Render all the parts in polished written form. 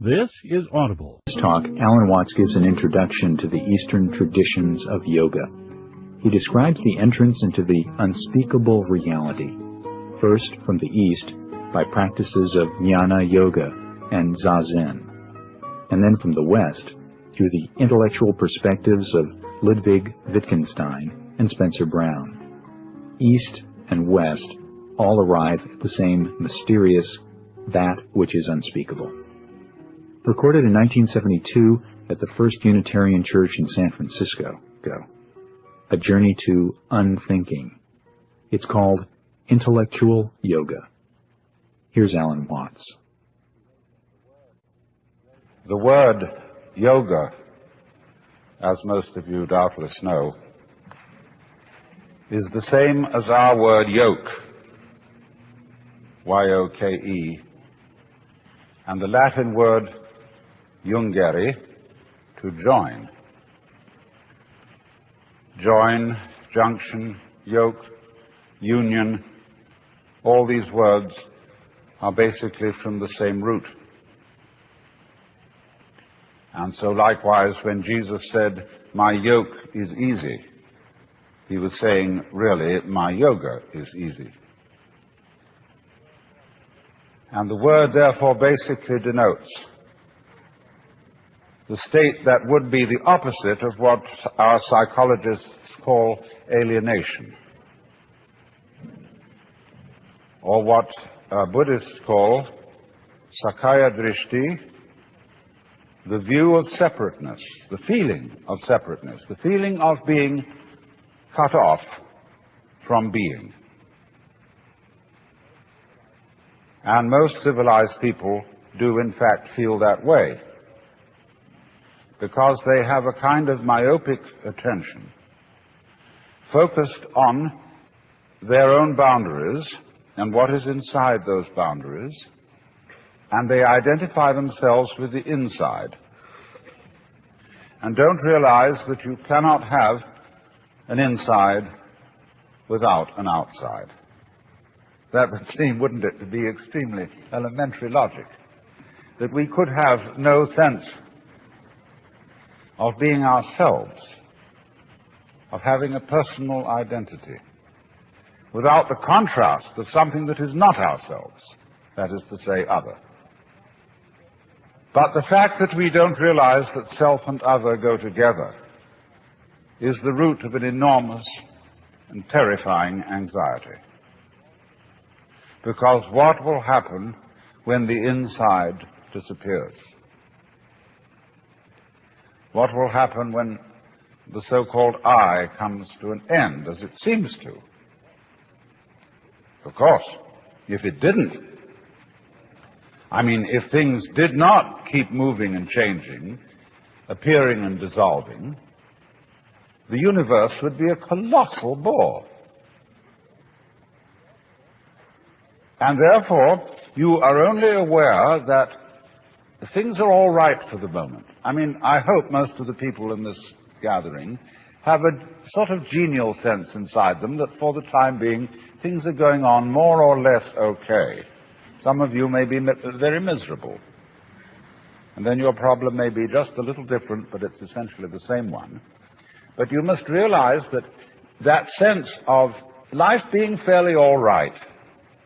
This is Audible. In this talk, Alan Watts gives an introduction to the Eastern traditions of yoga. He describes the entrance into the unspeakable reality, first from the East by practices of jnana yoga and zazen, and then from the West through the intellectual perspectives of Ludwig Wittgenstein and Spencer Brown. East and West all arrive at the same mysterious, that which is unspeakable. Recorded in 1972 at the First Unitarian Church in San Francisco, A Journey to Unthinking. It's called Intellectual Yoga. Here's Alan Watts. The word yoga, as most of you doubtless know, is the same as our word yoke, Y-O-K-E, and the Latin word jungere, to join. Join, junction, yoke, union, all these words are basically from the same root. And so likewise, when Jesus said, "My yoke is easy," he was saying, really, my yoga is easy. And the word, therefore, basically denotes the state that would be the opposite of what our psychologists call alienation, or what Buddhists call sakaya drishti, the view of separateness, the feeling of separateness, the feeling of being cut off from being. And most civilized people do in fact feel that way, because they have a kind of myopic attention focused on their own boundaries and what is inside those boundaries, and they identify themselves with the inside and don't realize that you cannot have an inside without an outside. That would seem, wouldn't it, to be extremely elementary logic, that we could have no sense of being ourselves, of having a personal identity, without the contrast of something that is not ourselves, that is to say, other. But the fact that we don't realize that self and other go together is the root of an enormous and terrifying anxiety. Because what will happen when the inside disappears? What will happen when the so-called I comes to an end, as it seems to? Of course, if it didn't, I mean, if things did not keep moving and changing, appearing and dissolving, the universe would be a colossal bore. And therefore, you are only aware that things are all right for the moment. I mean, I hope most of the people in this gathering have a sort of genial sense inside them that for the time being, things are going on more or less okay. Some of you may be very miserable. And then your problem may be just a little different, but it's essentially the same one. But you must realize that that sense of life being fairly all right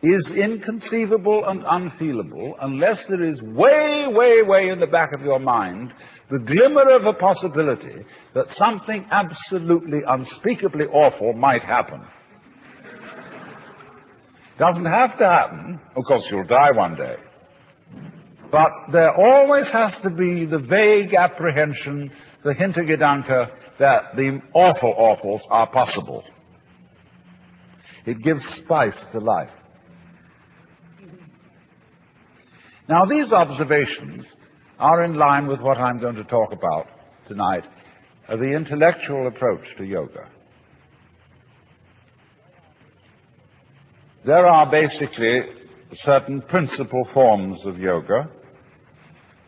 is inconceivable and unfeelable unless there is way, way, way in the back of your mind the glimmer of a possibility that something absolutely unspeakably awful might happen. Doesn't have to happen. Of course, you'll die one day. But there always has to be the vague apprehension, the Hintergedanke, that the awful awfuls are possible. It gives spice to life. Now, these observations are in line with what I'm going to talk about tonight, the intellectual approach to yoga. There are basically certain principal forms of yoga.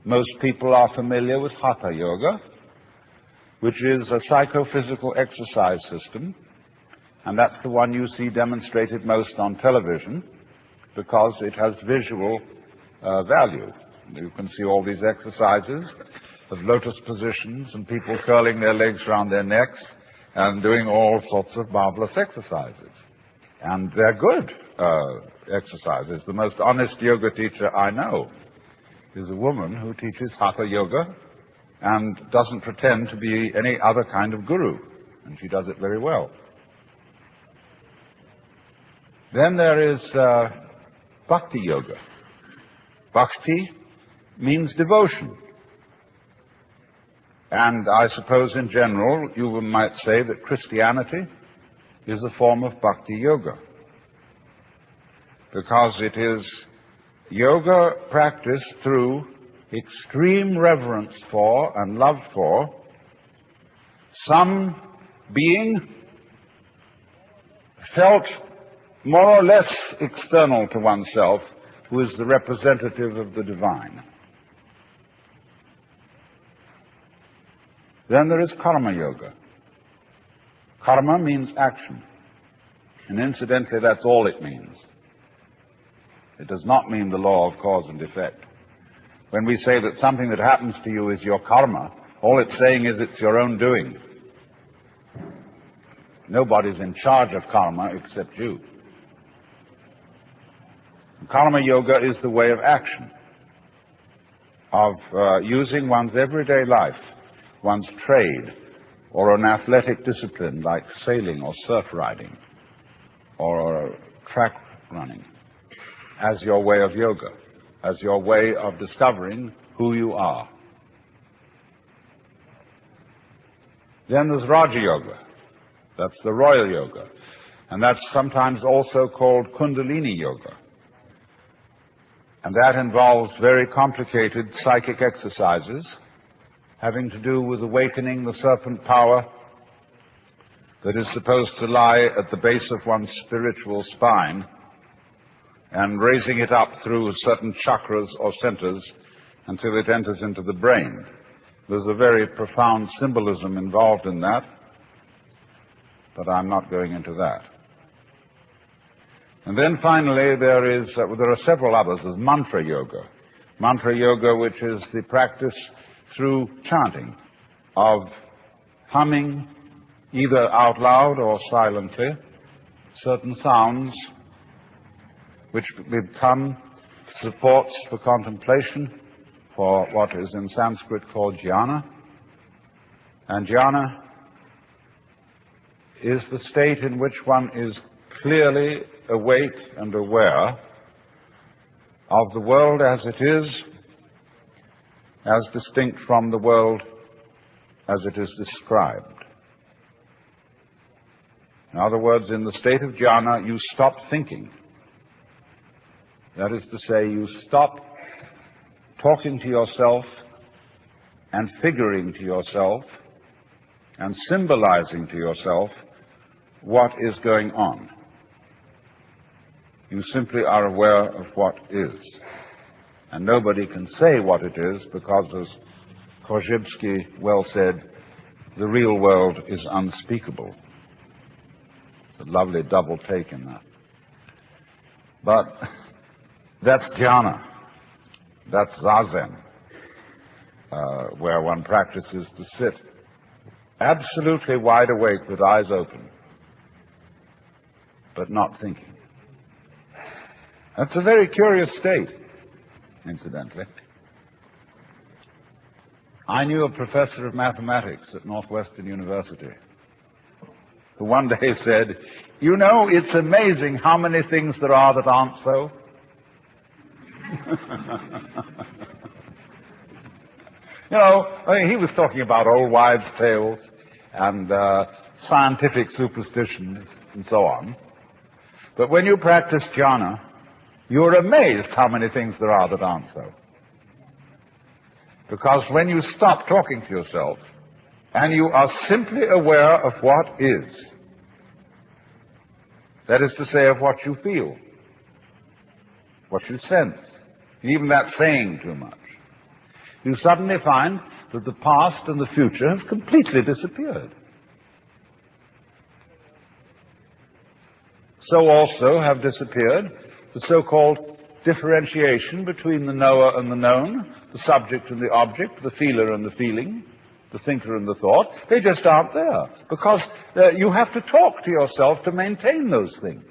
Most people are familiar with hatha yoga, which is a psychophysical exercise system, and that's the one you see demonstrated most on television because it has visual value. You can see all these exercises of lotus positions and people curling their legs around their necks and doing all sorts of marvelous exercises. And they're good exercises. The most honest yoga teacher I know is a woman who teaches hatha yoga and doesn't pretend to be any other kind of guru, and she does it very well. Then there is bhakti yoga. Bhakti means devotion. And I suppose in general you might say that Christianity is a form of bhakti yoga, because it is yoga practiced through extreme reverence for and love for some being felt more or less external to oneself, who is the representative of the divine. Then there is karma yoga. Karma means action, and incidentally that's all it means. It does not mean the law of cause and effect. When we say that something that happens to you is your karma, all it's saying is it's your own doing. Nobody's in charge of karma except you. Karma yoga is the way of action, of using one's everyday life, one's trade, or an athletic discipline like sailing or surf riding or track running, as your way of yoga, as your way of discovering who you are. Then there's Raja Yoga. That's the royal yoga. And that's sometimes also called Kundalini Yoga. And that involves very complicated psychic exercises having to do with awakening the serpent power that is supposed to lie at the base of one's spiritual spine and raising it up through certain chakras or centers until it enters into the brain. There's a very profound symbolism involved in that, but I'm not going into that. And then finally there are several others. There's mantra yoga. Mantra yoga, which is the practice through chanting of humming, either out loud or silently, certain sounds which become supports for contemplation, for what is in Sanskrit called jhana. And jhana is the state in which one is clearly awake and aware of the world as it is, as distinct from the world as it is described. In other words, in the state of jhana, you stop thinking. That is to say, you stop talking to yourself and figuring to yourself and symbolizing to yourself what is going on. You simply are aware of what is. And nobody can say what it is because, as Korzybski well said, the real world is unspeakable. It's a lovely double take in that. But that's jhana. That's zazen, where one practices to sit absolutely wide awake with eyes open, but not thinking. That's a very curious state, incidentally. I knew a professor of mathematics at Northwestern University who one day said, "You know, it's amazing how many things there are that aren't so." You know, I mean, he was talking about old wives' tales and scientific superstitions and so on. But when you practice jhana, you're amazed how many things there are that aren't so. Because when you stop talking to yourself and you are simply aware of what is, that is to say, of what you feel, what you sense, even that saying too much, you suddenly find that the past and the future have completely disappeared. So also have disappeared the so-called differentiation between the knower and the known, the subject and the object, the feeler and the feeling, the thinker and the thought. They just aren't there, because you have to talk to yourself to maintain those things.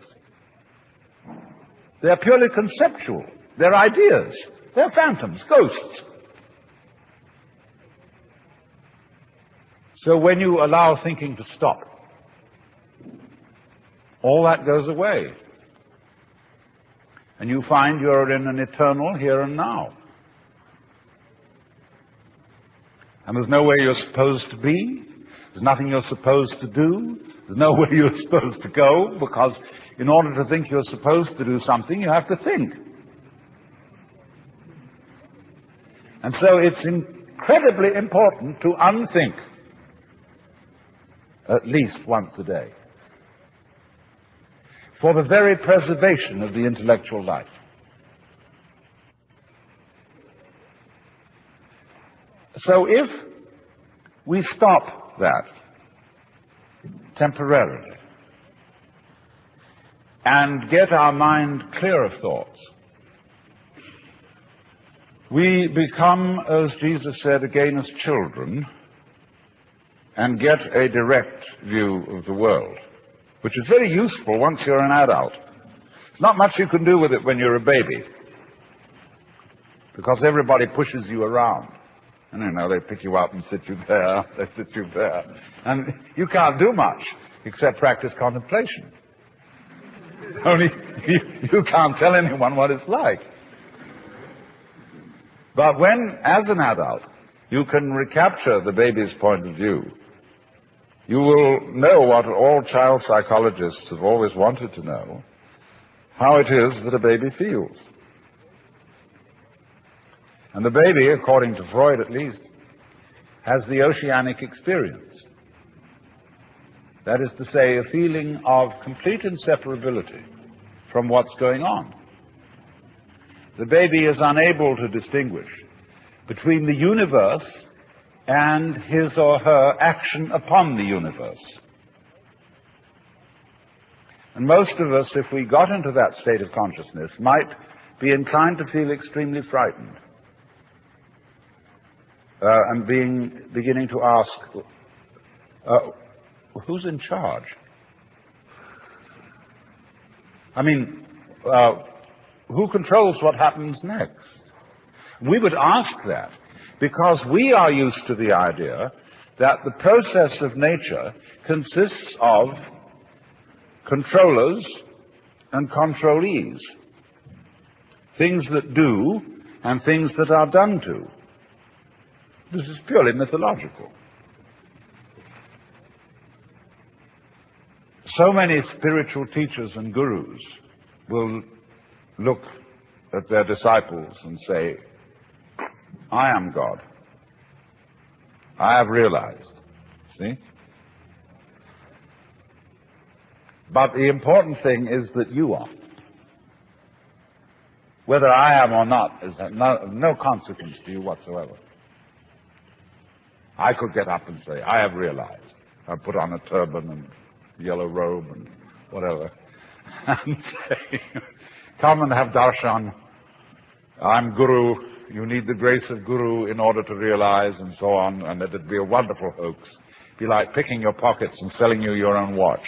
They're purely conceptual. They're ideas. They're phantoms, ghosts. So when you allow thinking to stop, all that goes away. And you find you're in an eternal here and now. And there's nowhere you're supposed to be. There's nothing you're supposed to do. There's nowhere you're supposed to go, because in order to think you're supposed to do something, you have to think. And so it's incredibly important to unthink at least once a day, for the very preservation of the intellectual life. So if we stop that temporarily and get our mind clear of thoughts, we become, as Jesus said, again as children, and get a direct view of the world, which is very useful once you're an adult. There's not much you can do with it when you're a baby, because everybody pushes you around. And you know, they pick you up and sit you there, they sit you there. And you can't do much except practice contemplation. Only you can't tell anyone what it's like. But when, as an adult, you can recapture the baby's point of view, you will know what all child psychologists have always wanted to know, how it is that a baby feels. And the baby, according to Freud at least, has the oceanic experience. That is to say, a feeling of complete inseparability from what's going on. The baby is unable to distinguish between the universe and his or her action upon the universe. And most of us, if we got into that state of consciousness, might be inclined to feel extremely frightened. And beginning to ask, who's in charge? I mean, who controls what happens next? We would ask that because we are used to the idea that the process of nature consists of controllers and controlees, things that do and things that are done to. This is purely mythological. So many spiritual teachers and gurus will look at their disciples and say, I am God. I have realized. See? But the important thing is that you are. Whether I am or not is of no consequence to you whatsoever. I could get up and say, I have realized. I put on a turban and yellow robe and whatever, and say, come and have darshan. I'm Guru. You need the grace of Guru in order to realize, and so on, and it'd be a wonderful hoax. It'd be like picking your pockets and selling you your own watch.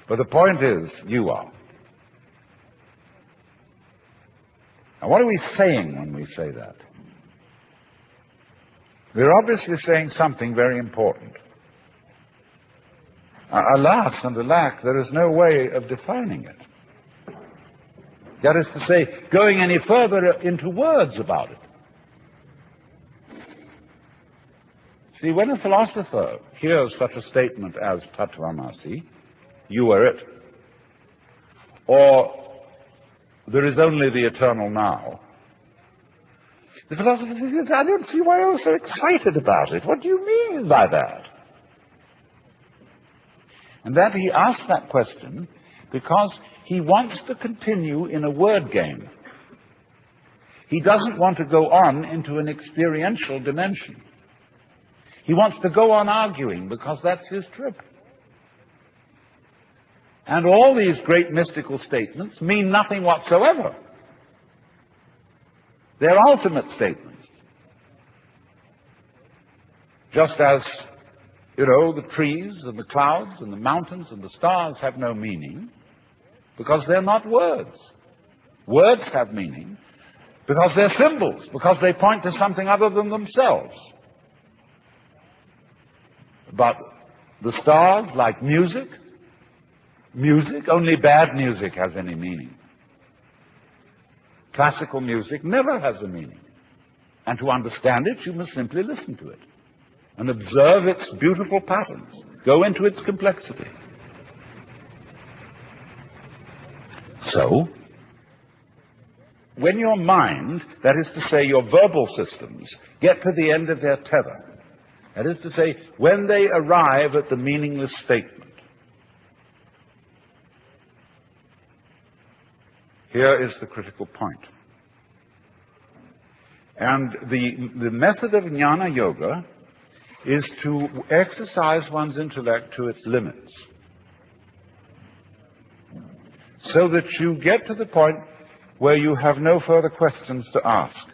But the point is, you are. Now, what are we saying when we say that? We're obviously saying something very important. Alas and alack, there is no way of defining it. That is to say, going any further into words about it. See, when a philosopher hears such a statement as tattvamasi, you are it, or there is only the eternal now, the philosopher says, I don't see why you're so excited about it. What do you mean by that? And that he asks that question because he wants to continue in a word game. He doesn't want to go on into an experiential dimension. He wants to go on arguing because that's his trip. And all these great mystical statements mean nothing whatsoever. They're ultimate statements. Just as, the trees and the clouds and the mountains and the stars have no meaning because they're not words. Words have meaning because they're symbols, because they point to something other than themselves. But the stars, like music, only bad music has any meaning. Classical music never has a meaning. And to understand it, you must simply listen to it and observe its beautiful patterns, go into its complexity. So, when your mind, that is to say your verbal systems, get to the end of their tether, that is to say, when they arrive at the meaningless statement, here is the critical point. And the method of jnana yoga is to exercise one's intellect to its limits, so that you get to the point where you have no further questions to ask.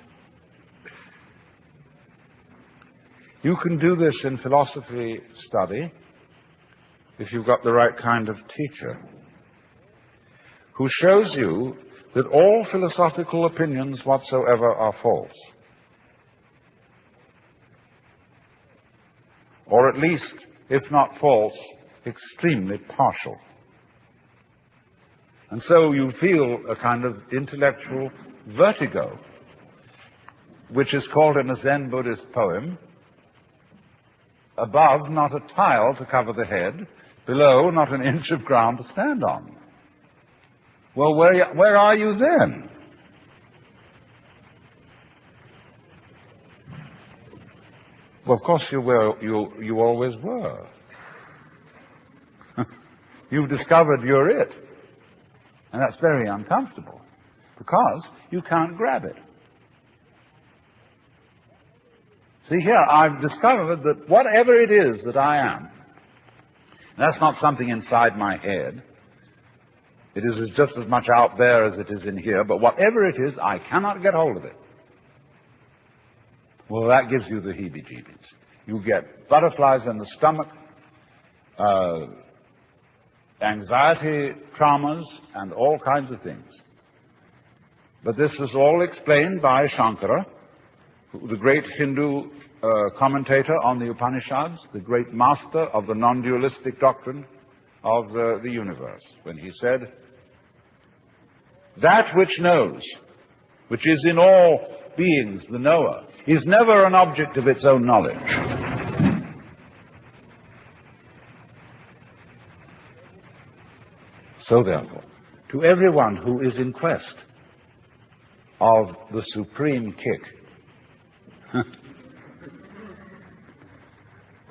You can do this in philosophy study if you've got the right kind of teacher who shows you that all philosophical opinions whatsoever are false, or at least, if not false, extremely partial. And so you feel a kind of intellectual vertigo, which is called in a Zen Buddhist poem, above not a tile to cover the head, below not an inch of ground to stand on. Well, where are you then? Well, of course you always were. You've discovered you're it. And that's very uncomfortable, because you can't grab it. See here, I've discovered that whatever it is that I am, that's not something inside my head. It is just as much out there as it is in here, but whatever it is, I cannot get hold of it. Well, that gives you the heebie-jeebies. You get butterflies in the stomach, anxiety, traumas, and all kinds of things. But this is all explained by Shankara, the great Hindu commentator on the Upanishads, the great master of the non-dualistic doctrine of the universe, when he said, "That which knows, which is in all beings, the knower, is never an object of its own knowledge." So therefore, to everyone who is in quest of the supreme kick,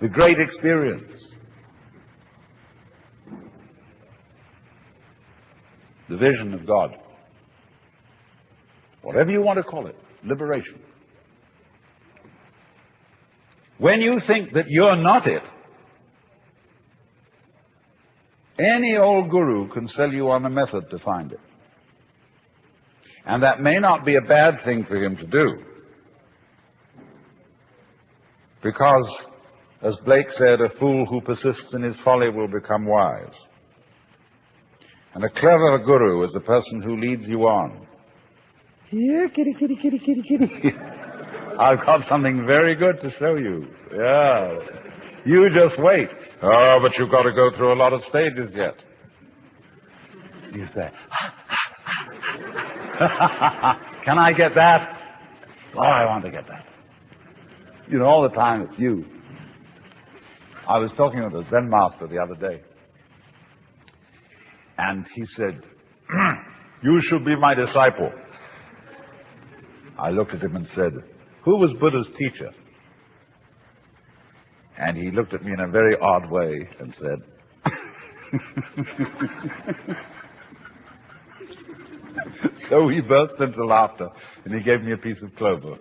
the great experience, the vision of God, whatever you want to call it, liberation. When you think that you're not it, any old guru can sell you on a method to find it. And that may not be a bad thing for him to do. Because, as Blake said, a fool who persists in his folly will become wise. And a clever guru is a person who leads you on. Here, kitty, kitty, kitty, kitty, kitty. I've got something very good to show you. Yeah. You just wait. Oh, but you've got to go through a lot of stages yet. You say, can I get that? Oh, I want to get that. You know, all the time it's you. I was talking with a Zen master the other day, and he said, "You should be my disciple." I looked at him and said, "Who was Buddha's teacher?" And he looked at me in a very odd way and said, so he burst into laughter, and he gave me a piece of clover.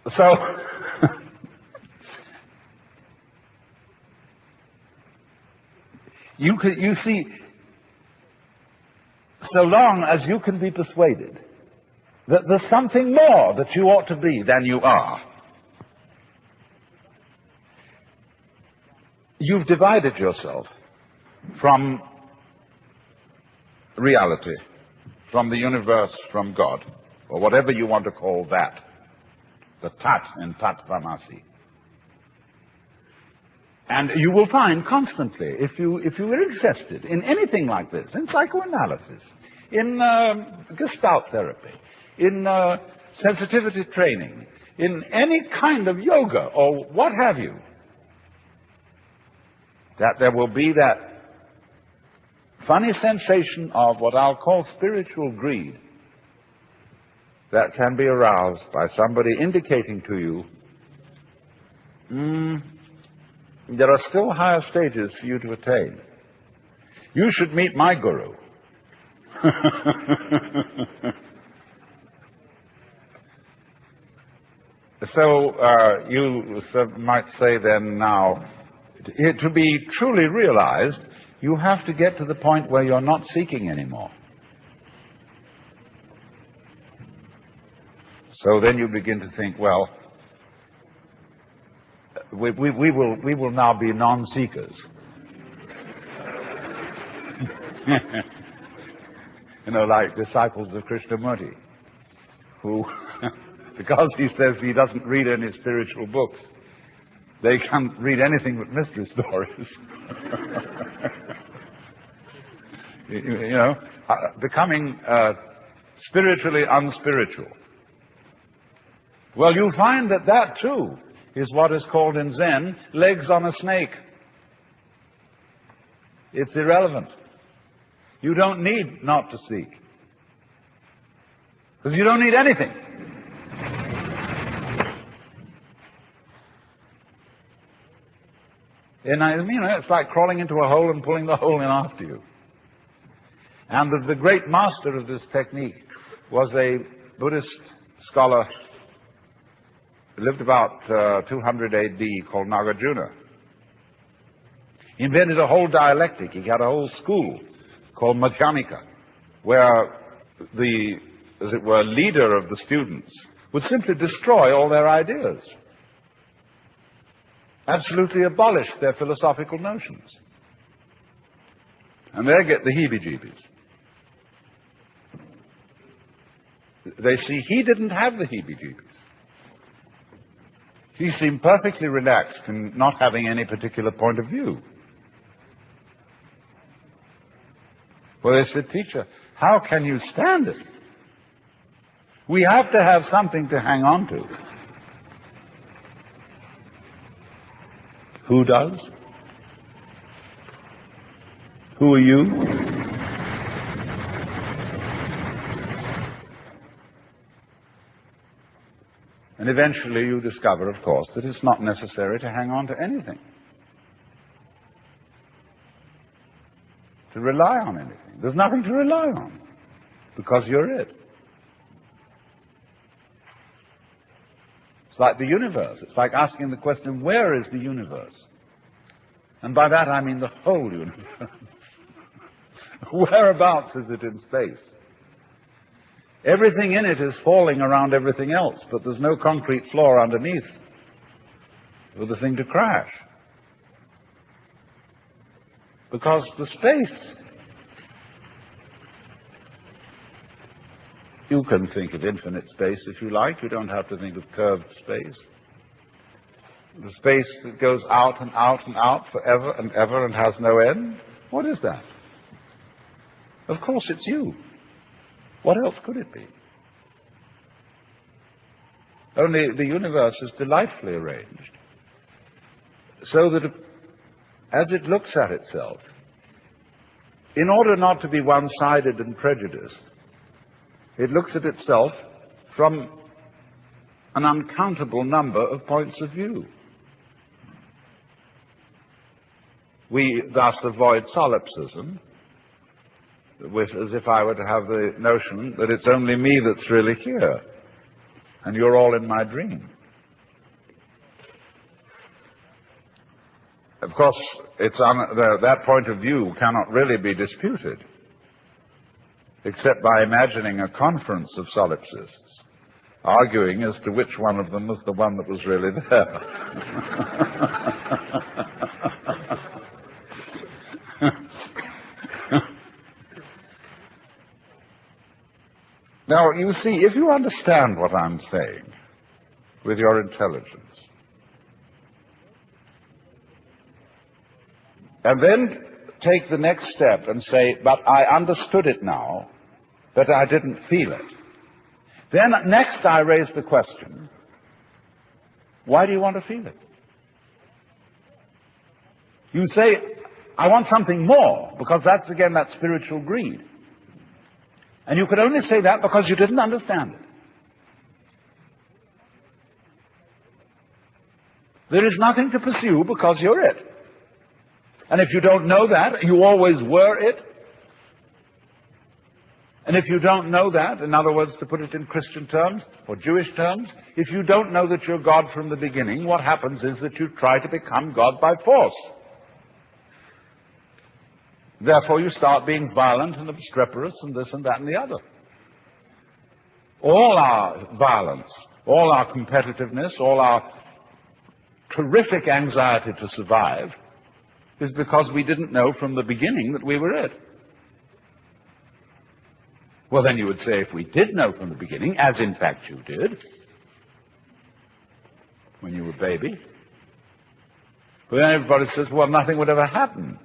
So, You see, so long as you can be persuaded that there's something more that you ought to be than you are, you've divided yourself from reality, from the universe, from God, or whatever you want to call that, the tat in Tattvamasi. And you will find constantly, if you are interested in anything like this, in psychoanalysis, in Gestalt therapy, in sensitivity training, in any kind of yoga or what have you, that there will be that funny sensation of what I'll call spiritual greed that can be aroused by somebody indicating to you, there are still higher stages for you to attain. You should meet my guru. So you might say then now, to be truly realized, you have to get to the point where you're not seeking anymore. So then you begin to think, well, we will now be non-seekers. You know, like disciples of Krishnamurti, who, because he says he doesn't read any spiritual books, they can't read anything but mystery stories. you know, becoming spiritually unspiritual. Well, you'll find that that too is what is called in Zen legs on a snake. It's irrelevant. You don't need not to seek, because you don't need anything. And you know, it's like crawling into a hole and pulling the hole in after you. And the great master of this technique was a Buddhist scholar who lived about 200 AD called Nagarjuna. He invented a whole dialectic. He had a whole school called Madhyamika, where the, as it were, leader of the students would simply destroy all their ideas, absolutely abolish their philosophical notions. And they get the heebie-jeebies. They see he didn't have the heebie-jeebies. He seemed perfectly relaxed in not having any particular point of view. Well, they said, teacher, how can you stand it? We have to have something to hang on to. Who does? Who are you? And eventually you discover, of course, that it's not necessary to hang on to anything, to rely on anything. There's nothing to rely on, because you're it. It's like the universe. It's like asking the question, where is the universe? And by that I mean the whole universe. Whereabouts is it in space? Everything in it is falling around everything else, but there's no concrete floor underneath for the thing to crash. Because the space, you can think of infinite space if you like. You don't have to think of curved space. The space that goes out and out and out forever and ever and has no end. What is that? Of course it's you. What else could it be? Only the universe is delightfully arranged so that as it looks at itself, in order not to be one-sided and prejudiced, it looks at itself from an uncountable number of points of view. We thus avoid solipsism, as if I were to have the notion that it's only me that's really here, and you're all in my dream. Of course, that point of view cannot really be disputed, except by imagining a conference of solipsists, arguing as to which one of them was the one that was really there. Now, you see, if you understand what I'm saying with your intelligence, and then take the next step and say, but I understood it now, but I didn't feel it. Then next I raise the question, why do you want to feel it? You say, I want something more, because that's, again, that spiritual greed. And you could only say that because you didn't understand it. There is nothing to pursue because you're it. And if you don't know that, you always were it. And if you don't know that, in other words, to put it in Christian terms or Jewish terms, if you don't know that you're God from the beginning, what happens is that you try to become God by force. Therefore, you start being violent and obstreperous and this and that and the other. All our violence, all our competitiveness, all our terrific anxiety to survive is because we didn't know from the beginning that we were it. Well, then you would say, if we did know from the beginning, as in fact you did, when you were a baby, well, then everybody says, well, nothing would ever happen.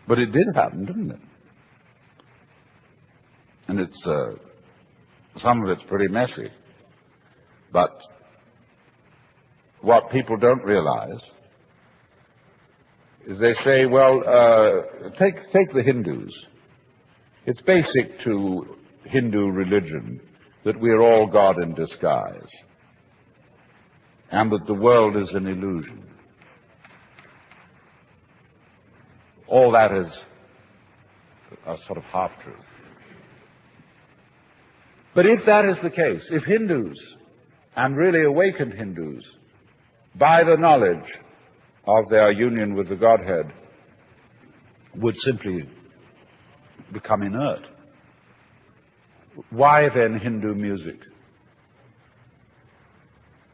But it did happen, didn't it? And it's, some of it's pretty messy. But what people don't realize is they say, well, take the Hindus. It's basic to Hindu religion that we are all God in disguise and that the world is an illusion. All that is a sort of half-truth. But if that is the case, if Hindus, and really awakened Hindus, by the knowledge of their union with the Godhead, would simply become inert, why then Hindu music?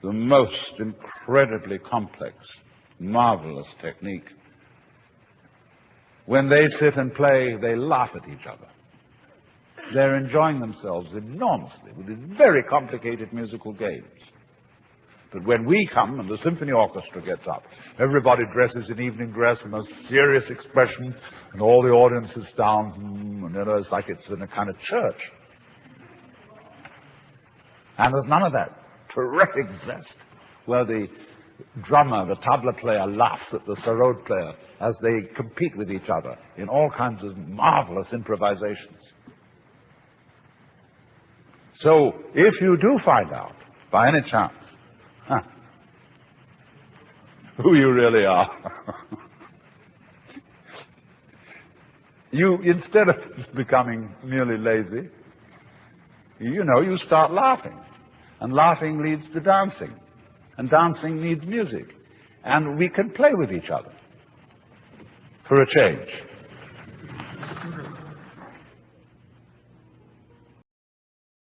The most incredibly complex, marvelous technique. When they sit and play, they laugh at each other. They're enjoying themselves enormously with these very complicated musical games. But when we come and the symphony orchestra gets up, everybody dresses in evening dress, the most serious expression, and all the audience is down, and it's like it's in a kind of church. And there's none of that terrific zest where the drummer, the tabla player, laughs at the sarod player as they compete with each other in all kinds of marvelous improvisations. So, if you do find out, by any chance, who you really are, you, instead of becoming merely lazy, you start laughing. And laughing leads to dancing. And dancing needs music. And we can play with each other for a change.